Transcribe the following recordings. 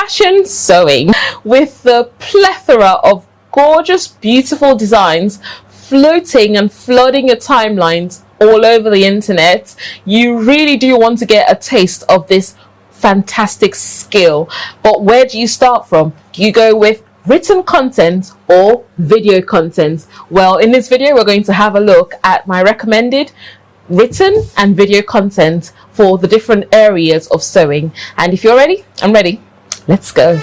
fashion sewing with the plethora of gorgeous, beautiful designs floating and flooding your timelines all over the internet. You really do want to get a taste of this fantastic skill. But where do you start from? Do you go with written content or video content? Well, in this video, we're going to have a look at my recommended written and video content for the different areas of sewing. And if you're ready, I'm ready. Let's go.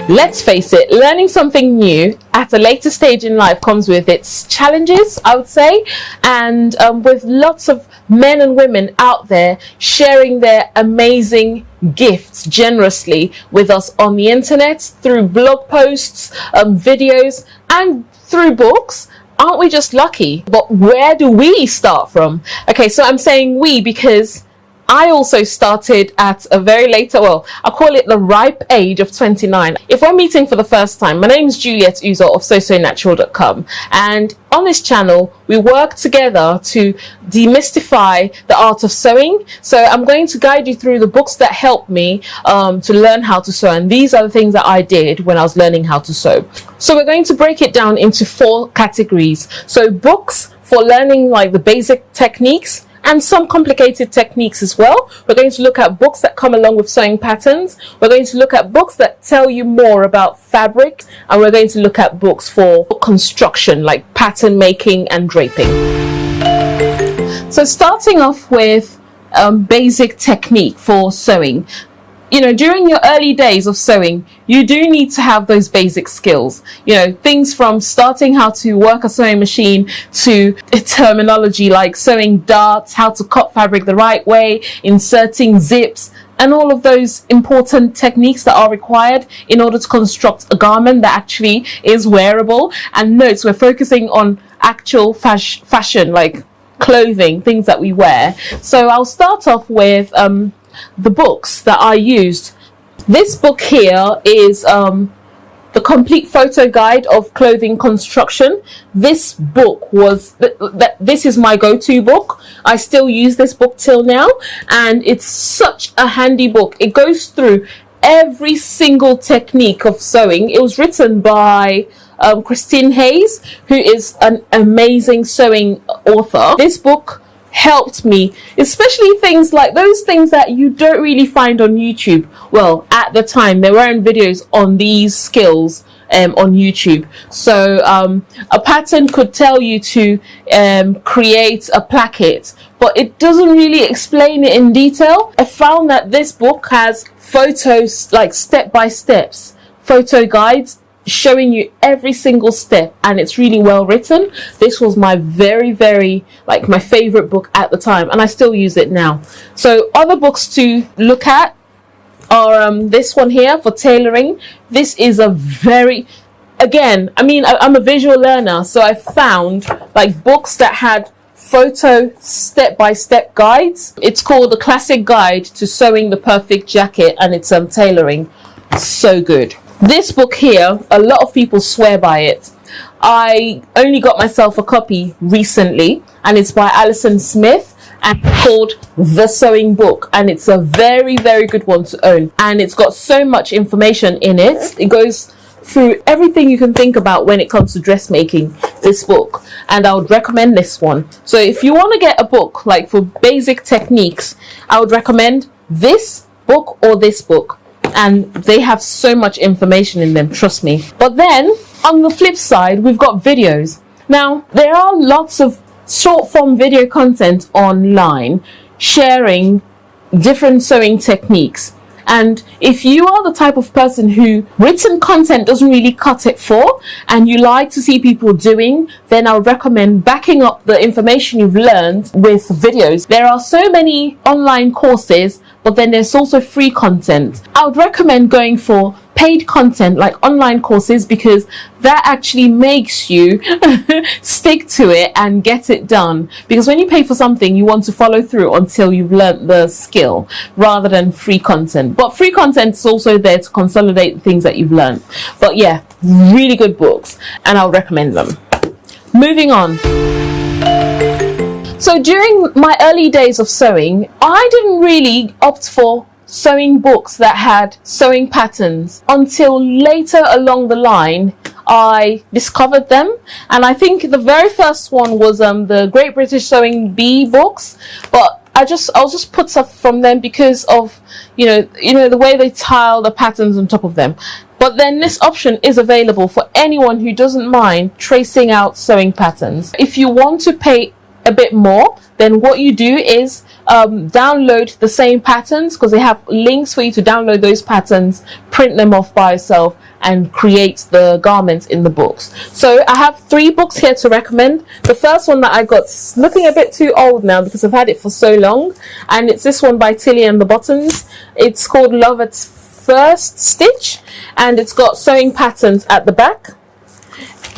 Let's face it, learning something new at a later stage in life comes with its challenges, I would say, and with lots of men and women out there sharing their amazing gifts generously with us on the internet, through blog posts, videos, and through books. Aren't we just lucky? But where do we start from? Okay, so I'm saying we because I also started at a very later, well, I call it the ripe age of 29. If we're meeting for the first time, my name is Juliet Uzor of SewSewNatural.com, and on this channel we work together to demystify the art of sewing. So I'm going to guide you through the books that helped me to learn how to sew, and these are the things that I did when I was learning how to sew. So we're going to break it down into 4 categories. So books for learning like the basic techniques and some complicated techniques as well. We're going to look at books that come along with sewing patterns. We're going to look at books that tell you more about fabric, and we're going to look at books for construction, like pattern making and draping. So starting off with basic technique for sewing. You know, during your early days of sewing, you do need to have those basic skills. You know, things from starting how to work a sewing machine to terminology like sewing darts, how to cut fabric the right way, inserting zips, and all of those important techniques that are required in order to construct a garment that actually is wearable. And note, we're focusing on actual fashion, like clothing, things that we wear. So I'll start off with the books that I used. This book here is the complete photo guide of clothing construction. This book was this is my go-to book. I still use this book till now, and it's such a handy book. It goes through every single technique of sewing. It was written by Christine Hayes, who is an amazing sewing author. This book helped me, especially things like those things that you don't really find on YouTube. Well, at the time there weren't videos on these skills on YouTube. So a pattern could tell you to create a placket, but it doesn't really explain it in detail. I found that this book has photos, like step-by-steps photo guides showing you every single step, and it's really well written. This was my very like my favorite book at the time, and I still use it now. So other books to look at are this one here for tailoring. This is a very, again, I mean, I'm a visual learner, so I found like books that had photo step-by-step guides. It's called The Classic Guide to Sewing the Perfect Jacket, and it's tailoring. So good. This book here, a lot of people swear by it. I only got myself a copy recently, and it's by Alison Smith and called The Sewing Book, and it's a very good one to own, and it's got so much information in it. It goes through everything you can think about when it comes to dressmaking, this book, and I would recommend this one. So if you want to get a book like for basic techniques, I would recommend this book or this book. And they have so much information in them, trust me. But then on the flip side, we've got videos. Now, there are lots of short form video content online sharing different sewing techniques. And if you are the type of person who written content doesn't really cut it for, and you like to see people doing, then I would recommend backing up the information you've learned with videos. There are so many online courses, but then there's also free content. I would recommend going for paid content like online courses, because that actually makes you stick to it and get it done. Because when you pay for something, you want to follow through until you've learnt the skill, rather than free content. But free content is also there to consolidate the things that you've learnt. But yeah, really good books, and I'll recommend them. Moving on. So during my early days of sewing, I didn't really opt for sewing books that had sewing patterns until later along the line I discovered them. And I think the very first one was the Great British Sewing Bee books, but I'll just put stuff from them because of you know the way they tile the patterns on top of them. But then this option is available for anyone who doesn't mind tracing out sewing patterns. If you want to pay a bit more, then what you do is download the same patterns, because they have links for you to download those patterns, print them off by yourself, and create the garments in the books. So I have 3 books here to recommend. The first one that I got is looking a bit too old now because I've had it for so long, and it's this one by Tilly and the Buttons. It's called Love at First Stitch, and it's got sewing patterns at the back.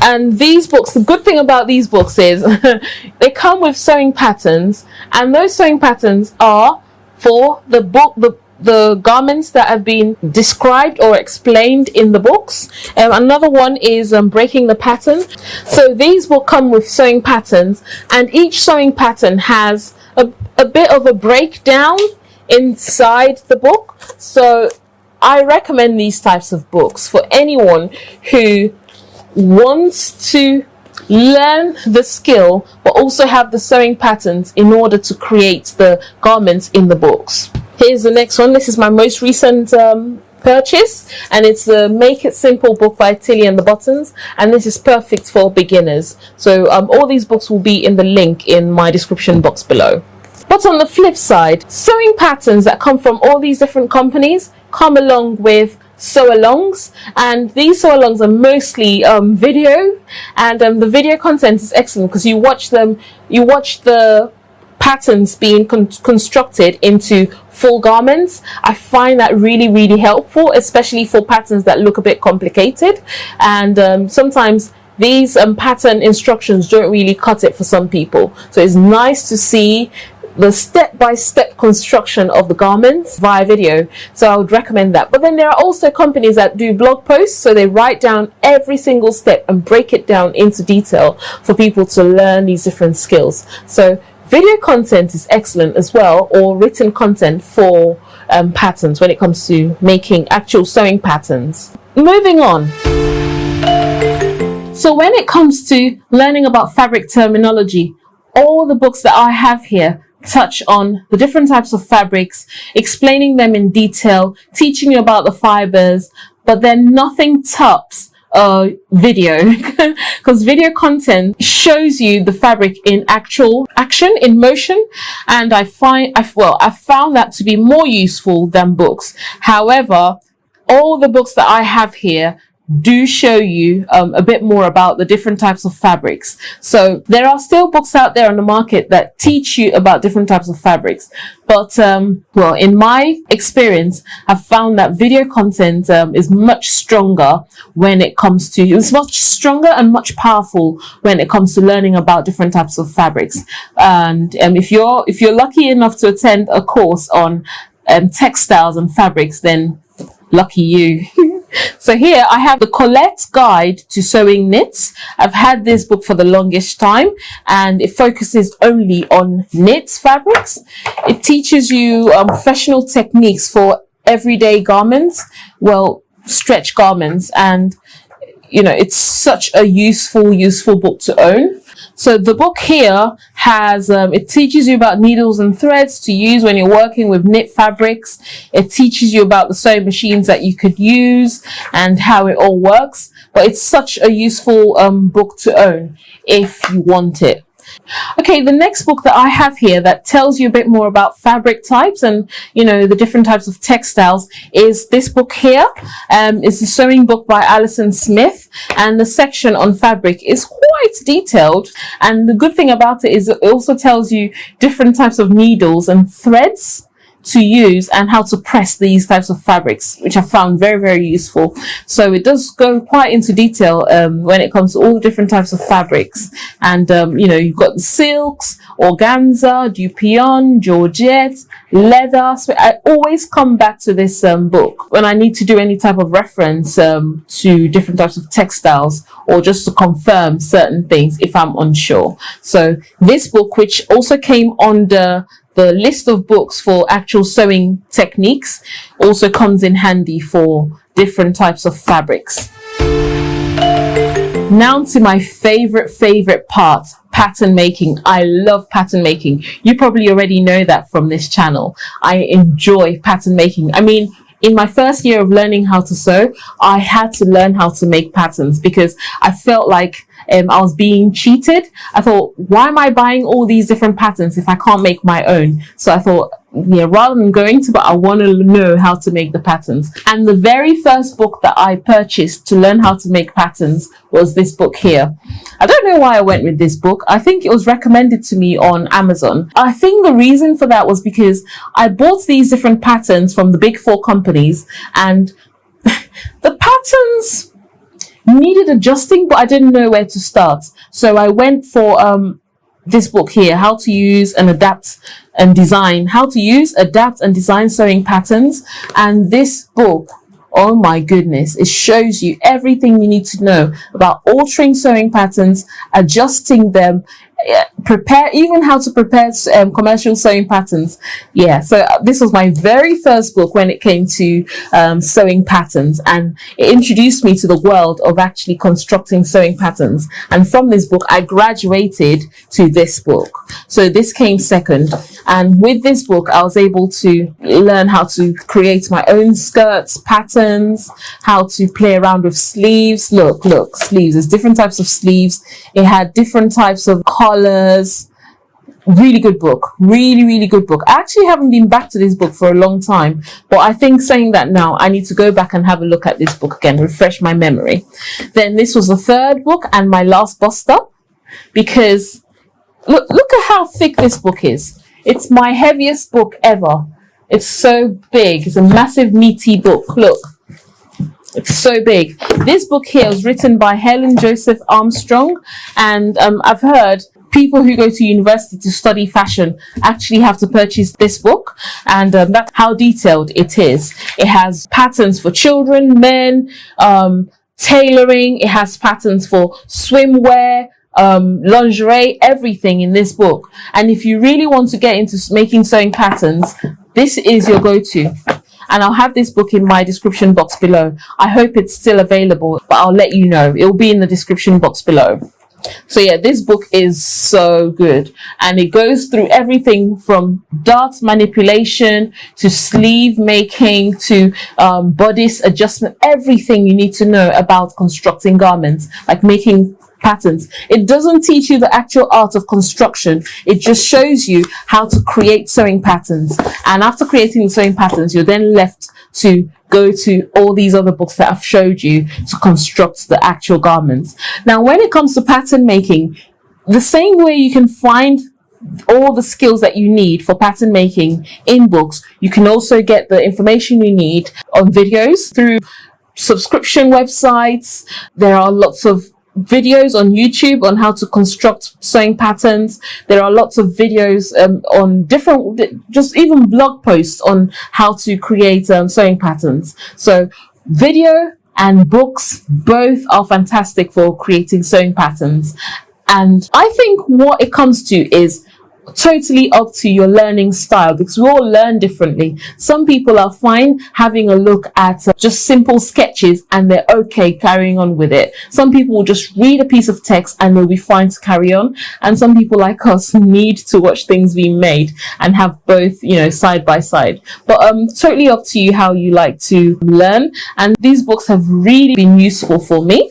And these books, the good thing about these books is they come with sewing patterns, and those sewing patterns are for the garments that have been described or explained in the books. Another one is breaking the pattern. So these will come with sewing patterns, and each sewing pattern has a bit of a breakdown inside the book. So I recommend these types of books for anyone who wants to learn the skill but also have the sewing patterns in order to create the garments in the books. Here's the next one. This is my most recent purchase, and it's the Make It Simple book by Tilly and the Buttons, and this is perfect for beginners. So all these books will be in the link in my description box below. But on the flip side, sewing patterns that come from all these different companies come along with sew-alongs, and these sew-alongs are mostly video, and the video content is excellent because you watch the patterns being constructed into full garments. I find that really helpful, especially for patterns that look a bit complicated, and sometimes these pattern instructions don't really cut it for some people. So it's nice to see the step-by-step construction of the garments via video. So I would recommend that. But then there are also companies that do blog posts, so they write down every single step and break it down into detail for people to learn these different skills. So video content is excellent as well, or written content for patterns when it comes to making actual sewing patterns. Moving on. So when it comes to learning about fabric terminology, all the books that I have here touch on the different types of fabrics, explaining them in detail, teaching you about the fibers, but then nothing tops video, because video content shows you the fabric in actual action, in motion, and I found that to be more useful than books. However, all the books that I have here do show you a bit more about the different types of fabrics. So there are still books out there on the market that teach you about different types of fabrics, but in my experience, I've found that video content is much stronger when it comes to it's much stronger and much powerful when it comes to learning about different types of fabrics. And if you're lucky enough to attend a course on textiles and fabrics, then lucky you. So here I have the Colette's Guide to Sewing Knits. I've had this book for the longest time, and it focuses only on knits fabrics. It teaches you professional techniques for everyday garments, stretch garments, and it's such a useful book to own. So the book here has, it teaches you about needles and threads to use when you're working with knit fabrics. It teaches you about the sewing machines that you could use and how it all works. But it's such a useful book to own if you want it. Okay, the next book that I have here that tells you a bit more about fabric types and, the different types of textiles is this book here. It's a sewing book by Alison Smith, and the section on fabric is quite detailed. And the good thing about it is it also tells you different types of needles and threads to use and how to press these types of fabrics, which I found very useful. So it does go quite into detail when it comes to all different types of fabrics. And you've got the silks, organza, dupion, georgette, leather. So I always come back to this book when I need to do any type of reference to different types of textiles, or just to confirm certain things if I'm unsure. So this book, which also came under the list of books for actual sewing techniques also comes in handy for different types of fabrics. Now to my favorite part, pattern making. I love pattern making. You probably already know that from this channel. I enjoy pattern making. I mean, in my first year of learning how to sew, I had to learn how to make patterns because I felt like I was being cheated. I thought, why am I buying all these different patterns if I can't make my own? So I thought, yeah, rather than going to, but I want to know how to make the patterns. And the very first book that I purchased to learn how to make patterns was this book here. I don't know why I went with this book. I think it was recommended to me on Amazon. I think the reason for that was because I bought these different patterns from the big 4 companies, and the patterns needed adjusting, but I didn't know where to start. So I went for this book here, how to use and adapt and design sewing patterns. And this book, oh my goodness, it shows you everything you need to know about altering sewing patterns, adjusting them, even how to prepare commercial sewing patterns. Yeah, so this was my very first book when it came to sewing patterns, and it introduced me to the world of actually constructing sewing patterns. And from this book I graduated to this book, so this came second. And with this book I was able to learn how to create my own skirts patterns, how to play around with sleeves. Look, sleeves, there's different types of sleeves. It had different types of colors. Really good book, really good book. I actually haven't been back to this book for a long time, but I think saying that now, I need to go back and have a look at this book again, refresh my memory. Then this was the third book and my last bust up, because look at how thick this book is. It's my heaviest book ever. It's so big. It's a massive meaty book. Look, it's so big. This book here was written by Helen Joseph Armstrong, and I've heard people who go to university to study fashion actually have to purchase this book, and that's how detailed it is. It has patterns for children, men, tailoring. It has patterns for swimwear, lingerie, everything in this book. And if you really want to get into making sewing patterns, this is your go-to. And I'll have this book in my description box below. I hope it's still available, but I'll let you know. It'll be in the description box below. So yeah, this book is so good, and it goes through everything from dart manipulation to sleeve making to bodice adjustment, everything you need to know about constructing garments, like making patterns. It doesn't teach you the actual art of construction. It just shows you how to create sewing patterns. And after creating sewing patterns, you're then left to go to all these other books that I've showed you to construct the actual garments. Now, when it comes to pattern making, the same way you can find all the skills that you need for pattern making in books, you can also get the information you need on videos through subscription websites. There are lots of videos on YouTube on how to construct sewing patterns. There are lots of videos on different, just even blog posts on how to create sewing patterns. So video and books both are fantastic for creating sewing patterns. And I think what it comes to is totally up to your learning style, because we all learn differently. Some people are fine having a look at just simple sketches and they're okay carrying on with it. Some people will just read a piece of text and they'll be fine to carry on. And some people like us need to watch things being made and have both, you know, side by side. But totally up to you how you like to learn. And these books have really been useful for me.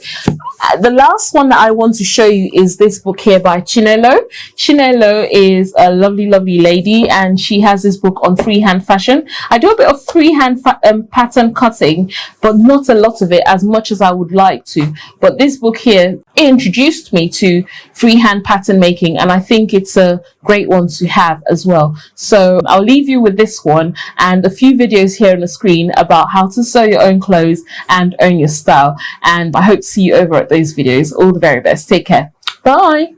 The last one that I want to show you is this book here by Chinelo. Chinelo is a lovely lady, and she has this book on freehand fashion. I do a bit of freehand pattern cutting, but not a lot of it, as much as I would like to. But this book here introduced me to freehand pattern making, and I think it's a great one to have as well. So I'll leave you with this one and a few videos here on the screen about how to sew your own clothes and own your style. And I hope to see you over at those videos. All the very best. Take care. Bye.